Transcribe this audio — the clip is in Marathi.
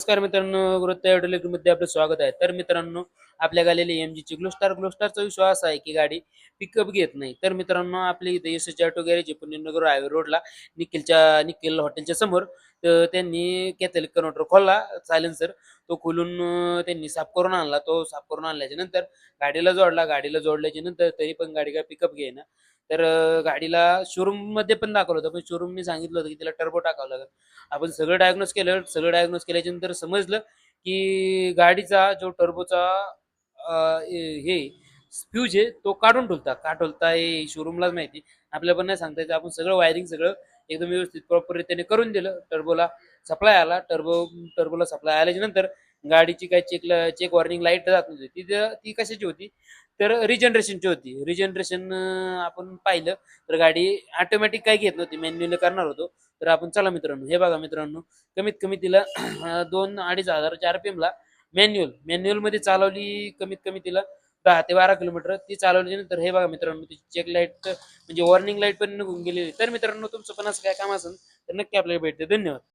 नमस्कार मित्रांनो, वृत्त मध्ये आपलं स्वागत आहे. तर मित्रांनो, आपल्या गाडीला एमजीची ग्लोस्टारचा विश्वास आहे की गाडी पिकअप घेत नाही. तर मित्रांनो, आपल्या इथे एसएच ऑटो गॅरेज आहे पुण्यनगर हायवे रोडला निखिल हॉटेलच्या समोर. तर त्यांनी कॅथलिक कन्व्हर्टर खोलला, सायलेन्सर तो खोलून त्यांनी साफ करून आणला. तो साफ करून आणल्याच्या नंतर गाडीला जोडल्याच्या नंतर तरी पण गाडी काय पिकअप घेईना. तर गाडीला शोरूममध्ये पण दाखवलं होतं, पण शोरूमनी सांगितलं होतं की तिला टर्बो टाकावं लागेल. आपण सगळं डायग्नोज केल्याच्या नंतर समजलं की गाडीचा जो टर्बोचा हे फ्यूज आहे तो काढून ठेवता का ठेवता हे शोरूमलाच माहिती. आपल्याला पण नाही सांगता येतं. आपण सगळं वायरिंग सगळं एकदम व्यवस्थित प्रॉपर रीतीने करून दिलं. टर्बोला सप्लाय आल्याच्या नंतर गाडीची काही चेक वॉर्निंग लाईट जात नव्हती. ती कशाची होती, तर रिजनरेशनची होती. रिजनरेशन आपण पाहिलं तर गाडी ऑटोमॅटिक काही घेत नव्हती, मॅन्युअली करणार होतो. तर आपण चला मित्रांनो, हे बघा मित्रांनो, कमीत कमी तिला 2-2.5 हजाराच्या आरपीएमला मॅन्युअल मध्ये चालवली. कमीत कमी तिला 10 ते 12 किलोमीटर ती चालवल्यानंतर हे बघा मित्रांनो, तिची चेक लाईट म्हणजे वॉर्निंग लाईट पण निघून गेलेली. तर मित्रांनो, तुमचं पण असं काय काम असेल तर नक्की आपल्याला भेटते. धन्यवाद.